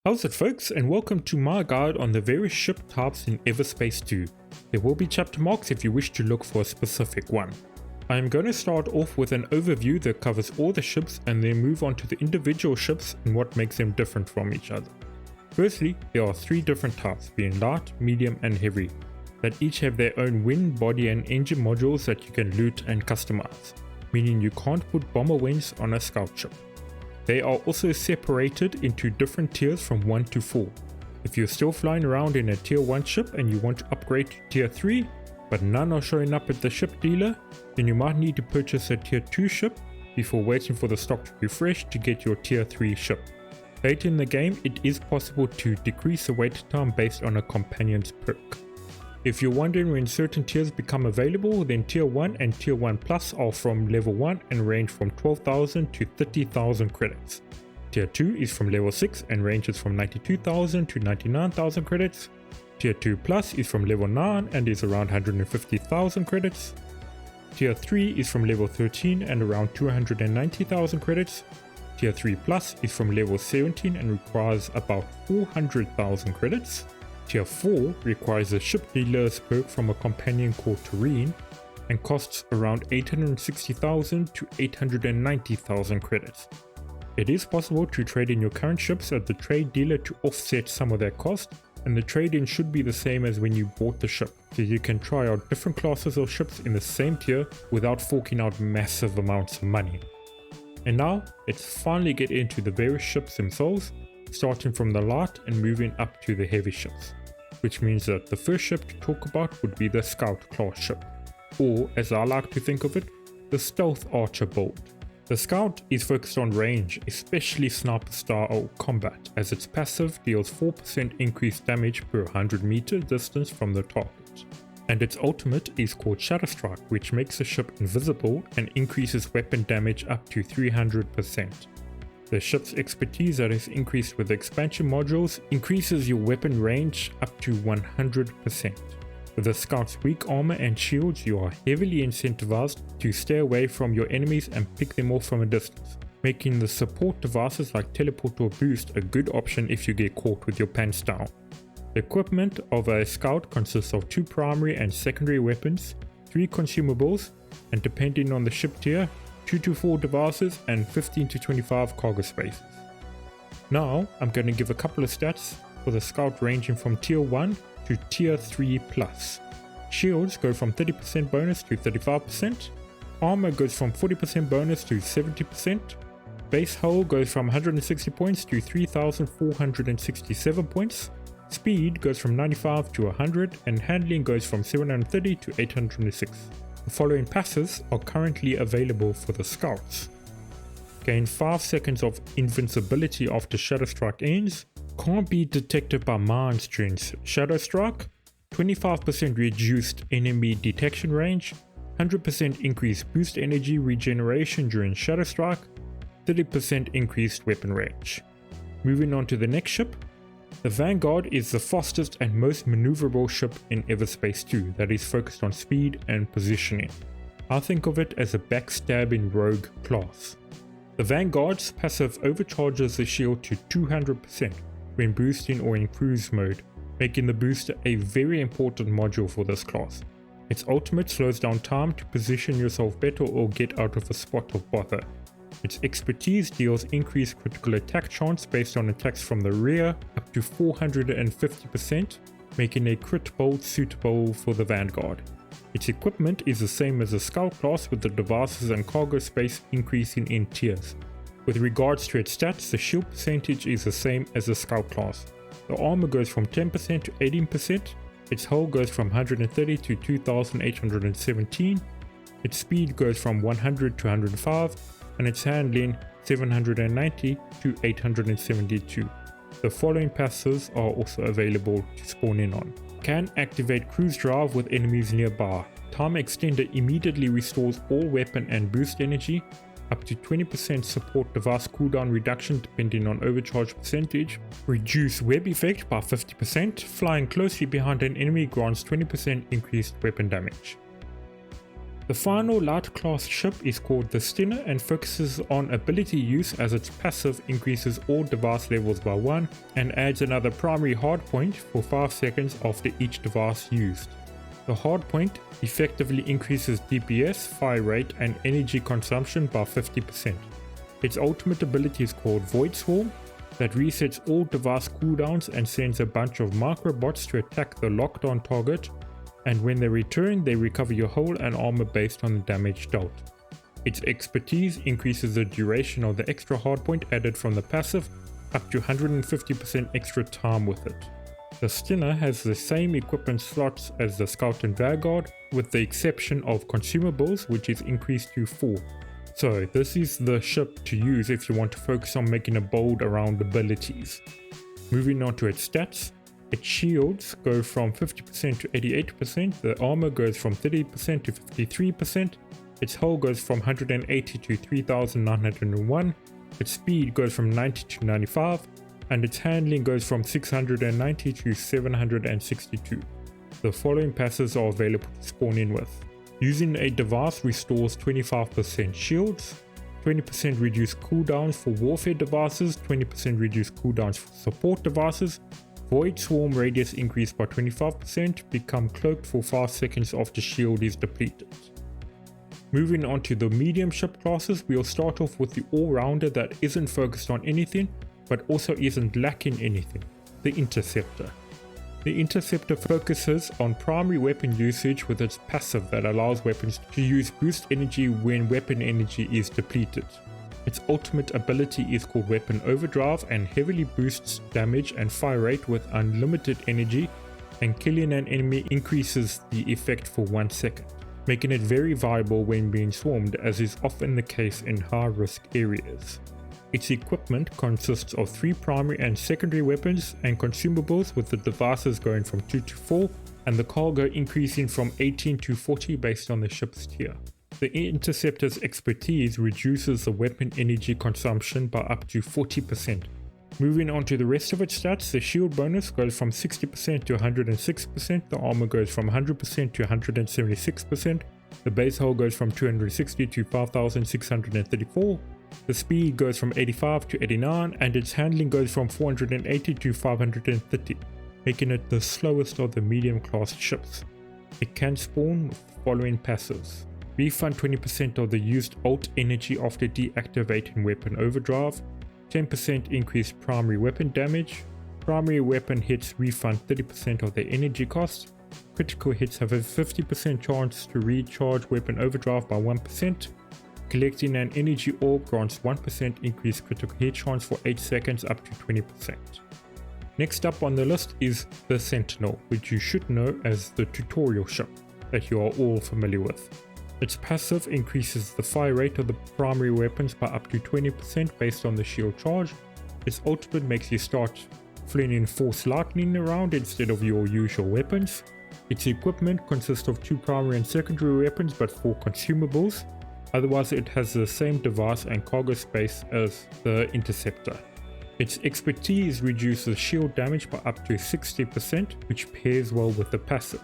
How's it folks, and welcome to my guide on the various ship types in Everspace 2. There will be chapter marks if you wish to look for a specific one. I am going to start off with an overview that covers all the ships and then move on to the individual ships and what makes them different from each other. Firstly, there are three different types, being light, medium and heavy, that each have their own wing, body and engine modules that you can loot and customize, meaning you can't put bomber wings on a scout ship. They are also separated into different tiers from 1 to 4. If you're still flying around in a tier 1 ship and you want to upgrade to tier 3, but none are showing up at the ship dealer, then you might need to purchase a tier 2 ship before waiting for the stock to refresh to get your tier 3 ship. Later in the game, it is possible to decrease the wait time based on a companion's perk. If you're wondering when certain tiers become available, then tier 1 and tier 1 plus are from level 1 and range from 12,000 to 30,000 credits. Tier 2 is from level 6 and ranges from 92,000 to 99,000 credits. Tier 2 plus is from level 9 and is around 150,000 credits. Tier 3 is from level 13 and around 290,000 credits. Tier 3 plus is from level 17 and requires about 400,000 credits. Tier 4 requires a ship dealer's perk from a companion called Terrain and costs around 860,000 to 890,000 credits. It is possible to trade in your current ships at the trade dealer to offset some of their cost, and the trade-in should be the same as when you bought the ship, so you can try out different classes of ships in the same tier without forking out massive amounts of money. And now, let's finally get into the various ships themselves, starting from the light and moving up to the heavy ships, which means that the first ship to talk about would be the Scout class ship, or as I like to think of it, the Stealth Archer build. The Scout is focused on range, especially sniper style combat, as its passive deals 4% increased damage per 100 meter distance from the target, and its ultimate is called Shadow Strike, which makes the ship invisible and increases weapon damage up to 300%. The ship's expertise that is increased with the expansion modules increases your weapon range up to 100%. With the Scout's weak armor and shields, you are heavily incentivized to stay away from your enemies and pick them off from a distance, making the support devices like teleport or boost a good option if you get caught with your pants down. The equipment of a Scout consists of 2 primary and secondary weapons, 3 consumables, and depending on the ship tier, 2 to 4 devices and 15 to 25 cargo spaces. Now I'm going to give a couple of stats for the Scout ranging from tier 1 to tier 3 plus. Shields go from 30% bonus to 35%, armor goes from 40% bonus to 70%, base hull goes from 160 points to 3,467 points, speed goes from 95 to 100, and handling goes from 730 to 806. The following passes are currently available for the Scouts. Gain 5 seconds of invincibility after Shadow Strike ends, can't be detected by mines during Shadow Strike, 25% reduced enemy detection range, 100% increased boost energy regeneration during Shadow Strike, 30% increased weapon range. Moving on to the next ship. The Vanguard is the fastest and most maneuverable ship in Everspace 2 that is focused on speed and positioning. I think of it as a backstabbing rogue class. The Vanguard's passive overcharges the shield to 200% when boosting or in cruise mode, making the booster a very important module for this class. Its ultimate slows down time to position yourself better or get out of a spot of bother. Its expertise deals increased critical attack chance based on attacks from the rear up to 450%, making a crit build suitable for the Vanguard. Its equipment is the same as the Scout class, with the devices and cargo space increasing in tiers. With regards to its stats, the shield percentage is the same as the Scout class. The armor goes from 10% to 18%, its hull goes from 130 to 2,817, its speed goes from 100 to 105, and its handling 790 to 872. The following passes are also available to spawn in on. Can activate cruise drive with enemies nearby. Time extender immediately restores all weapon and boost energy, up to 20% support device cooldown reduction depending on overcharge percentage, reduce web effect by 50%, flying closely behind an enemy grants 20% increased weapon damage. The final light class ship is called the Sentinel and focuses on ability use, as its passive increases all device levels by 1 and adds another primary hardpoint for 5 seconds after each device used. The hardpoint effectively increases DPS, fire rate and energy consumption by 50%. Its ultimate ability is called Void Swarm, that resets all device cooldowns and sends a bunch of microbots to attack the locked on target, and when they return they recover your hull and armor based on the damage dealt. Its expertise increases the duration of the extra hardpoint added from the passive up to 150% extra time with it. The Sentinel has the same equipment slots as the Scout and Vanguard, with the exception of consumables, which is increased to 4. So this is the ship to use if you want to focus on making a bold around abilities. Moving on to its stats, its shields go from 50% to 88%, the armor goes from 30% to 53%, its hull goes from 180 to 3901, its speed goes from 90 to 95, and its handling goes from 690 to 762. The following passes are available to spawn in with. Using a device restores 25% shields, 20% reduced cooldowns for warfare devices, 20% reduced cooldowns for support devices, Void Swarm radius increased by 25%, become cloaked for 5 seconds after shield is depleted. Moving on to the medium ship classes, we'll start off with the all-rounder that isn't focused on anything but also isn't lacking anything, the Interceptor. The Interceptor focuses on primary weapon usage with its passive that allows weapons to use boost energy when weapon energy is depleted. Its ultimate ability is called Weapon Overdrive and heavily boosts damage and fire rate with unlimited energy, and killing an enemy increases the effect for 1 second, making it very viable when being swarmed, as is often the case in high risk areas. Its equipment consists of 3 primary and secondary weapons and consumables, with the devices going from 2 to 4 and the cargo increasing from 18 to 40 based on the ship's tier. The Interceptor's expertise reduces the weapon energy consumption by up to 40%. Moving on to the rest of its stats, the shield bonus goes from 60% to 106%, the armor goes from 100% to 176%, the base hull goes from 260 to 5634, the speed goes from 85 to 89, and its handling goes from 480 to 530, making it the slowest of the medium class ships. It can spawn with the following passives. Refund 20% of the used ult energy after deactivating Weapon Overdrive, 10% increased primary weapon damage, primary weapon hits refund 30% of their energy cost, critical hits have a 50% chance to recharge Weapon Overdrive by 1%, collecting an energy orb grants 1% increased critical hit chance for 8 seconds up to 20%. Next up on the list is the Sentinel, which you should know as the tutorial ship that you are all familiar with. Its passive increases the fire rate of the primary weapons by up to 20% based on the shield charge. Its ultimate makes you start flinging force lightning around instead of your usual weapons. Its equipment consists of 2 primary and secondary weapons but 4 consumables. Otherwise it has the same device and cargo space as the Interceptor. Its expertise reduces shield damage by up to 60%, which pairs well with the passive.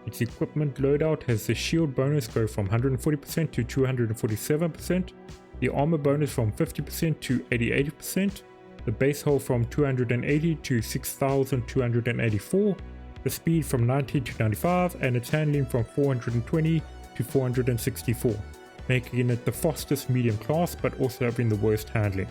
Its equipment loadout has the shield bonus go from 140% to 247%, the armor bonus from 50% to 88%, the base hull from 280 to 6284, the speed from 90 to 95, and its handling from 420 to 464, making it the fastest medium class but also having the worst handling.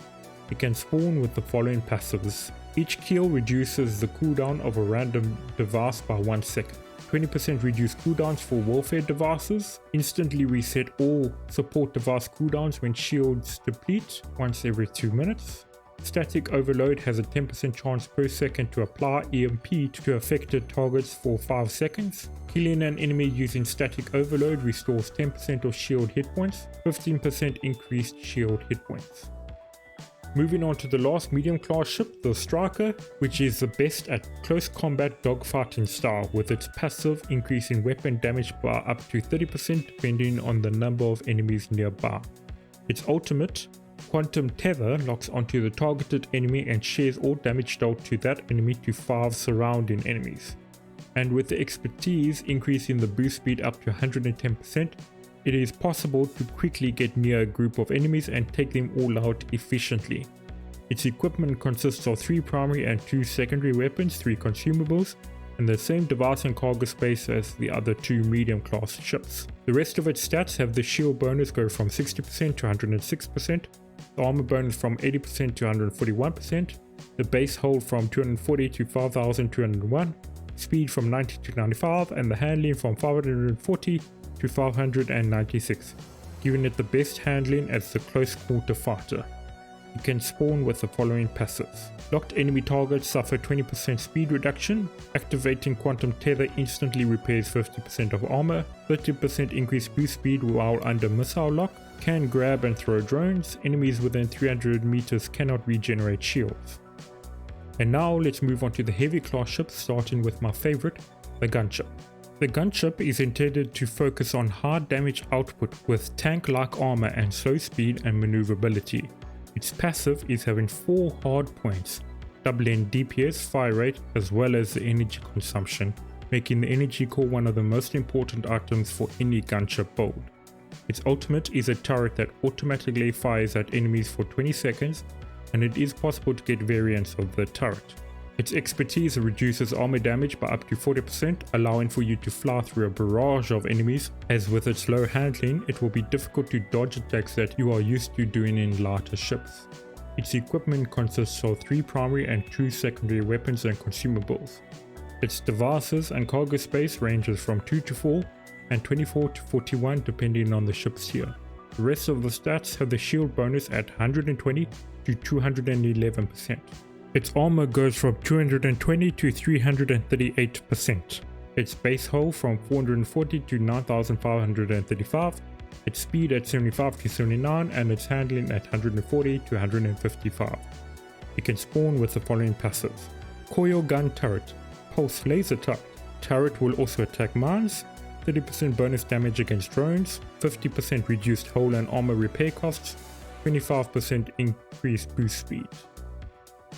It can spawn with the following passives. Each kill reduces the cooldown of a random device by 1 second. 20% reduced cooldowns for warfare devices, instantly reset all support device cooldowns when shields deplete once every 2 minutes. Static Overload has a 10% chance per second to apply EMP to affected targets for 5 seconds. Killing an enemy using Static Overload restores 10% of shield hit points, 15% increased shield hit points. Moving on to the last medium class ship, the Striker, which is the best at close combat dogfighting style, with its passive increasing weapon damage by up to 30% depending on the number of enemies nearby. Its ultimate, Quantum Tether, locks onto the targeted enemy and shares all damage dealt to that enemy to 5 surrounding enemies. And with the expertise increasing the boost speed up to 110%, it is possible to quickly get near a group of enemies and take them all out efficiently. Its equipment consists of 3 primary and 2 secondary weapons, 3 consumables, and the same device and cargo space as the other 2 medium class ships. The rest of its stats have the shield bonus go from 60% to 106%, the armor bonus from 80% to 141%, the base hold from 240 to 5201, speed from 90 to 95, and the handling from 540 to 596, giving it the best handling as the close quarter fighter. You can spawn with the following passives. Locked enemy targets suffer 20% speed reduction, activating quantum tether instantly repairs 50% of armor, 30% increased boost speed while under missile lock, can grab and throw drones, enemies within 300 meters cannot regenerate shields. And now let's move on to the heavy class ships, starting with my favorite, the Gunship. The Gunship is intended to focus on hard damage output with tank-like armor and slow speed and maneuverability. Its passive is having 4 hard points, doubling DPS, fire rate, as well as the energy consumption, making the energy core one of the most important items for any Gunship build. Its ultimate is a turret that automatically fires at enemies for 20 seconds, and it is possible to get variants of the turret. Its expertise reduces armor damage by up to 40%, allowing for you to fly through a barrage of enemies, as with its low handling, it will be difficult to dodge attacks that you are used to doing in lighter ships. Its equipment consists of 3 primary and 2 secondary weapons and consumables. Its devices and cargo space ranges from 2 to 4 and 24 to 41 depending on the ship's tier. The rest of the stats have the shield bonus at 120 to 211%. Its armor goes from 220 to 338%. Its base hull from 440 to 9535, its speed at 75 to 79, and its handling at 140 to 155. You can spawn with the following passives. Coil gun turret, pulse laser turret will also attack mines, 30% bonus damage against drones, 50% reduced hull and armor repair costs, 25% increased boost speed.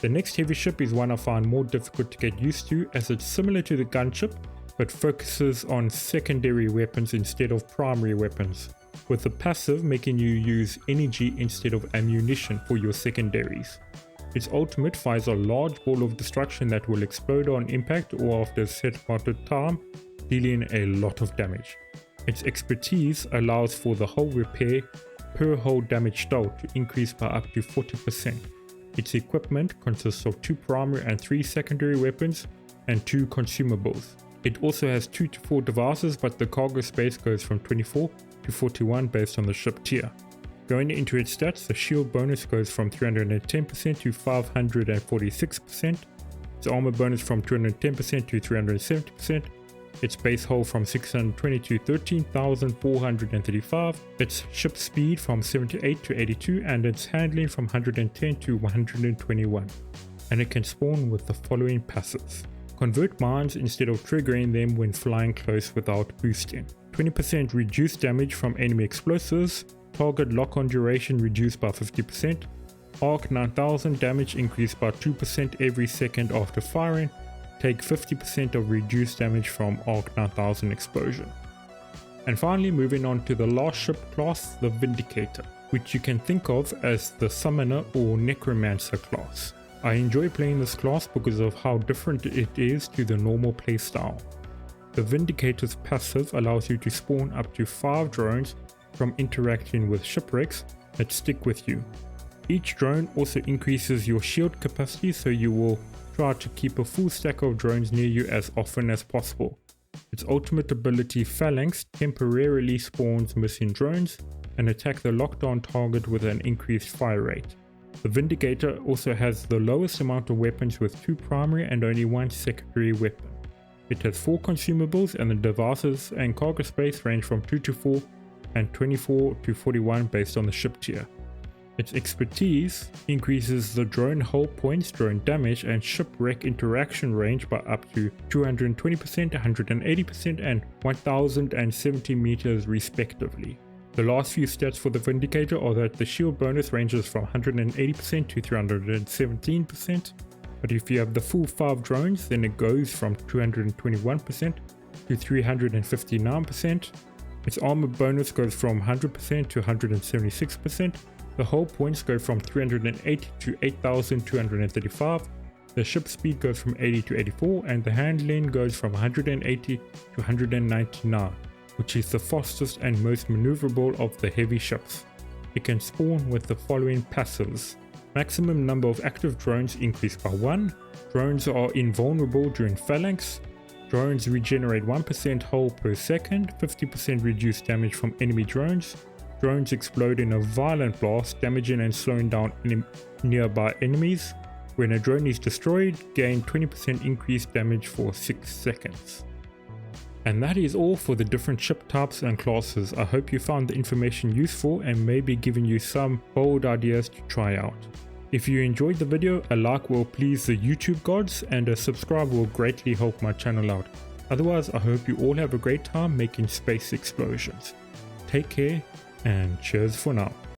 The next heavy ship is one I find more difficult to get used to, as it's similar to the Gunship but focuses on secondary weapons instead of primary weapons, with the passive making you use energy instead of ammunition for your secondaries. Its ultimate fires a large ball of destruction that will explode on impact or after a set amount of time, dealing a lot of damage. Its expertise allows for the hull repair per hull damage dealt to increase by up to 40%. Its equipment consists of 2 primary and 3 secondary weapons and 2 consumables. It also has 2 to 4 devices, but the cargo space goes from 24 to 41 based on the ship tier. Going into its stats, the shield bonus goes from 310% to 546%, its armor bonus from 210% to 370%, its base hull from 620 to 13,435, its ship speed from 78 to 82, and its handling from 110 to 121. And it can spawn with the following passives. Convert mines instead of triggering them when flying close without boosting. 20% reduced damage from enemy explosives, target lock-on duration reduced by 50%, arc 9000 damage increased by 2% every second after firing, take 50% of reduced damage from arc 9000 explosion. And finally, moving on to the last ship class, the Vindicator, which you can think of as the Summoner or Necromancer class. I enjoy playing this class because of how different it is to the normal playstyle. The Vindicator's passive allows you to spawn up to 5 drones from interacting with shipwrecks that stick with you. Each drone also increases your shield capacity, so you will try to keep a full stack of drones near you as often as possible. Its ultimate ability, Phalanx, temporarily spawns missing drones and attack the locked on target with an increased fire rate. The Vindicator also has the lowest amount of weapons with 2 primary and only 1 secondary weapon. It has 4 consumables, and the devices and cargo space range from 2 to 4 and 24 to 41 based on the ship tier. Its expertise increases the drone hull points, drone damage, and shipwreck interaction range by up to 220%, 180%, and 1070 meters respectively. The last few stats for the Vindicator are that the shield bonus ranges from 180% to 317%, but if you have the full 5 drones, then it goes from 221% to 359%. Its armor bonus goes from 100% to 176%, the hull points go from 380 to 8235, the ship speed goes from 80 to 84, and the handling goes from 180 to 199, which is the fastest and most maneuverable of the heavy ships. It can spawn with the following passives. Maximum number of active drones increased by 1, drones are invulnerable during phalanx, drones regenerate 1% hull per second, 50% reduced damage from enemy drones, drones explode in a violent blast, damaging and slowing down nearby enemies. When a drone is destroyed, gain 20% increased damage for 6 seconds. And that is all for the different ship types and classes. I hope you found the information useful and maybe giving you some bold ideas to try out. If you enjoyed the video, a like will please the YouTube gods and a subscribe will greatly help my channel out. Otherwise, I hope you all have a great time making space explosions. Take care and cheers for now.